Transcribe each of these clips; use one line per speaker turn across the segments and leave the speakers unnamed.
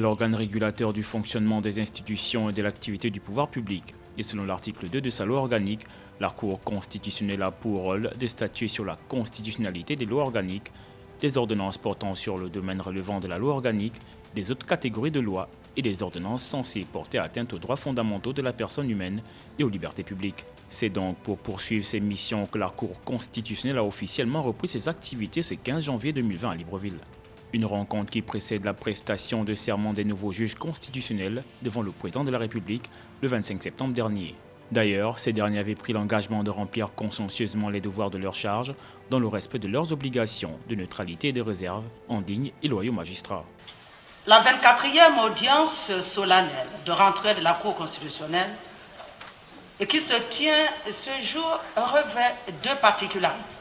l'organe régulateur du fonctionnement des institutions et de l'activité du pouvoir public. Et selon l'article 2 de sa loi organique, la Cour constitutionnelle a pour rôle de statuer sur la constitutionnalité des lois organiques, des ordonnances portant sur le domaine relevant de la loi organique, des autres catégories de lois et des ordonnances censées porter atteinte aux droits fondamentaux de la personne humaine et aux libertés publiques. C'est donc pour poursuivre ces missions que la Cour constitutionnelle a officiellement repris ses activités ce 15 janvier 2020 à Libreville. Une rencontre qui précède la prestation de serment des nouveaux juges constitutionnels devant le président de la République le 25 septembre dernier. D'ailleurs, ces derniers avaient pris l'engagement de remplir consciencieusement les devoirs de leur charge dans le respect de leurs obligations de neutralité et de réserve en dignes et loyaux magistrats.
La 24e audience solennelle de rentrée de la Cour constitutionnelle et qui se tient ce jour revêt deux particularités.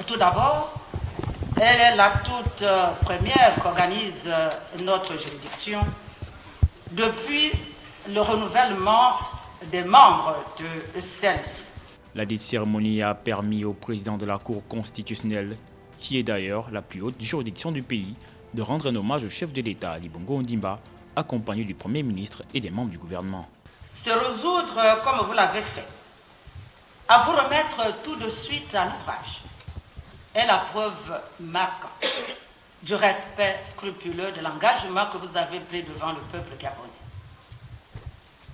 Tout d'abord, elle est la toute première qu'organise notre juridiction depuis le renouvellement des membres de celle-ci.
La dite cérémonie a permis au président de la Cour constitutionnelle, qui est d'ailleurs la plus haute juridiction du pays, de rendre un hommage au chef de l'État, Ali Bongo Ondimba, accompagné du Premier ministre et des membres du gouvernement.
Se résoudre, comme vous l'avez fait, à vous remettre tout de suite à l'ouvrage est la preuve marquante du respect scrupuleux de l'engagement que vous avez pris devant le peuple gabonais.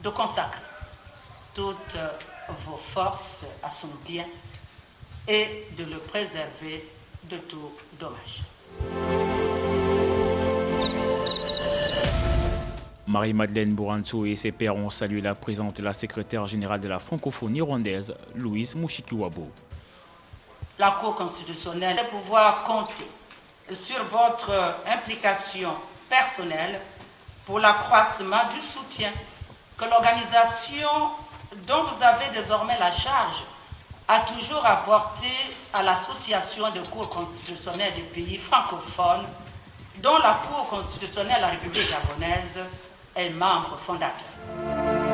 De consacrer toutes vos forces à son bien et de le préserver de tout dommage.
Marie-Madeleine Bouranso et ses pairs ont salué la présence de la secrétaire générale de la francophonie rwandaise, Louise Mushikiwabo.
La Cour constitutionnelle va pouvoir compter sur votre implication personnelle pour l'accroissement du soutien que l'organisation dont vous avez désormais la charge a toujours apporté à l'Association de cours constitutionnelles des pays francophones, dont la Cour constitutionnelle de la République gabonaise est membre fondateur.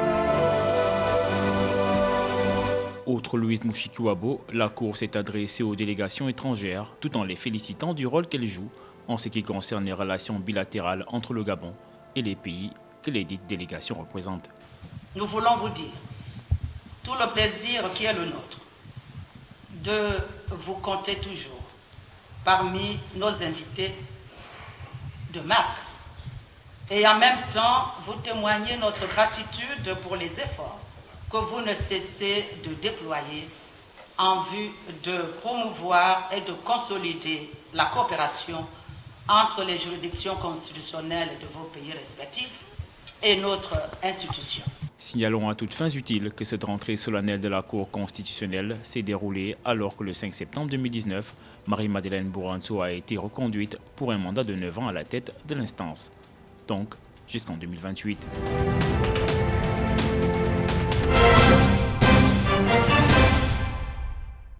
Outre Louise Mushikiwabo, la Cour s'est adressée aux délégations étrangères tout en les félicitant du rôle qu'elles jouent en ce qui concerne les relations bilatérales entre le Gabon et les pays que les dites délégations représentent.
Nous voulons vous dire tout le plaisir qui est le nôtre de vous compter toujours parmi nos invités de marque et en même temps vous témoigner notre gratitude pour les efforts que vous ne cessez de déployer en vue de promouvoir et de consolider la coopération entre les juridictions constitutionnelles de vos pays respectifs et notre institution.
Signalons à toutes fins utiles que cette rentrée solennelle de la Cour constitutionnelle s'est déroulée alors que le 5 septembre 2019, Marie-Madeleine Bouranso a été reconduite pour un mandat de 9 ans à la tête de l'instance, donc jusqu'en 2028.